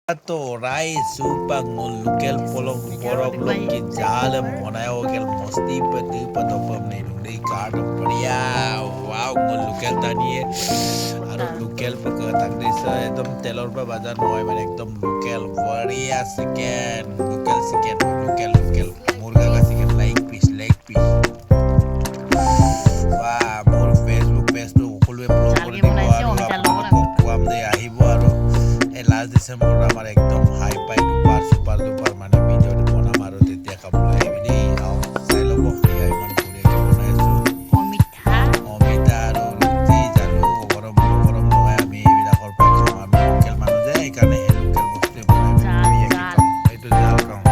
तो राइस ऊपर लोकल पोलों पोरोक लोग की जाल मोनाया हो गया मस्ती पति पतो पम नहीं डूंगे काट बढ़िया वाव लोकल तानी है आरो लोकल पक तक दिसा एकदम तेलर पे बाजार नॉय मैंने एकदम लोकल बढ़िया चिकन लोकल मुर्गा का चिकन लेग पीस वाह मोर फेसबुक पेज तो उकुलवे ब्लॉग করে দিব আৰু আপোনালোকক কোৱাম দে আহিব আৰু এই লাষ্ট ডিসেম্বৰ আমাৰ একদম হাই পাই সুপাৰ মানে ভিডিঅ'টো বনাম আৰু তেতিয়া খাবলৈ আহিবি দেই আৰু চাই ল'ব সেয়া ইমান ধুনীয়াকৈ বনাইছোঁ অমিতা আৰু ৰুটি জালু গৰম লগাই আমি এইবিলাকৰ পৰা খাওঁ আমি লোকেল মানুহ যে সেইকাৰণে সেই লোকেল বস্তুৱে বনাই এইটো জাল খাওঁ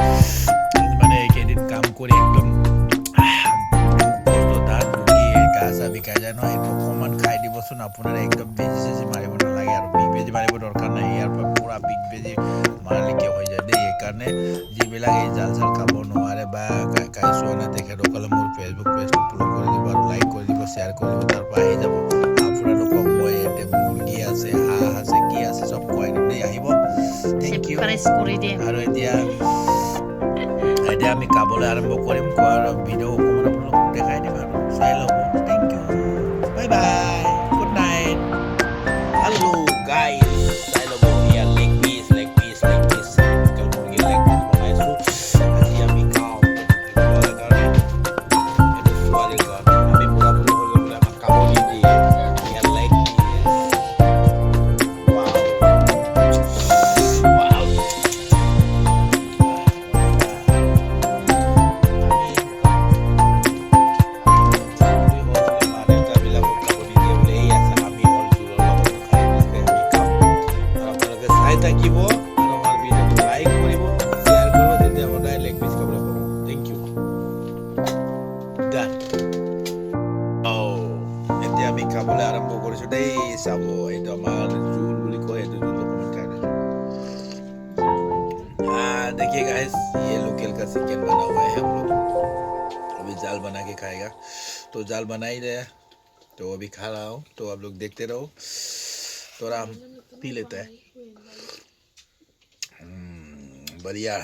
মানে এইকেইদিন কাম কৰি একদম বিকাই যায় নহয় এইটো অকণমান খাই দিবচোন আপোনাৰ একদম বেজি চেজি মাৰিব নালাগে আৰু বিগ বেজি মাৰিব দৰকাৰ নাই ইয়াৰ পৰা পুৰা বিগ বেজি মাৰিলেকে হৈ যায় দেই সেইকাৰণে যিবিলাক এই জাল চাল খাব নোৱাৰে বা খাইছোঁ নাই তেখেতসকলে মোৰ ফেচবুক পেজটো ফ'ল' কৰি দিব আৰু লাইক কৰি দিব শ্বেয়াৰ কৰি দিব তাৰ পৰা আহি যাব আপোনালোকক মই ইয়াতে মুৰ্গী আছে হাঁহ আছে কি আছে চব খুৱাই দিম দেই আহিব থেংক ইউ আৰু এতিয়া আমি খাবলৈ আৰম্ভ কৰিম খোৱাৰ ভিডিঅ' অকণমান আপোনালোকক দেখাই দিম আৰু চাই ল'ব thank you bye bye good night hello' guys চাই ল'ব ইয়াৰ লেগ পিচ লোকেল মুৰ্গীৰ লেগ পিচ বনাইছোঁ আজি আমি খাওঁ ছোৱালীৰ কাৰণে আমি বুঢ়া বুঢ়ী হৈ গ'লে আমাক খাব নিদিয়ে ইয়াৰ লেগ থাকিব আৰু আমাৰ ভিডিঅ'টো লাইক কৰিব শ্বেয়াৰ কৰিব তেতিয়া সদায় লেগ পিচ খাবলৈ পাব থেংক ইউ ডান এতিয়া আমি খাবলৈ আৰম্ভ কৰিছোঁ দেই চাব এইটো আমাৰ জোল বুলি কয় এইটো জোল অকণমান খাই দিছোঁ देखिए गाइस ये लोकल का चिकन बना हुआ है हम लोग अभी जाल बना के खाएगा तो जाल बना ही रहे तो अभी खा रहा हूँ तो आप लोग देखते रहो थोड़ा हम पी लेते हैं बढ़िया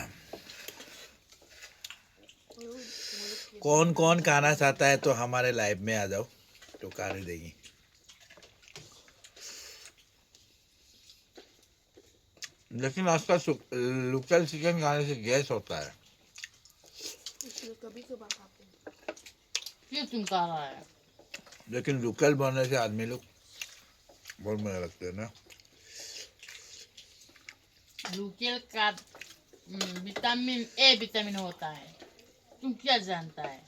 कौन खाना चाहता है तो हमारे लाइव में आ जाओ तो खा देगी लेकिन आजकल लोकल चिकन खाने से गैस होता है कभी कभार खाते हैं क्यों तुम खा रहा है लेकिन लोकल बनने से आदमी लोग बहुत मजा लगते हैं ना लोकल का विटामिन ए विटामिन होता है तुम क्या जानता है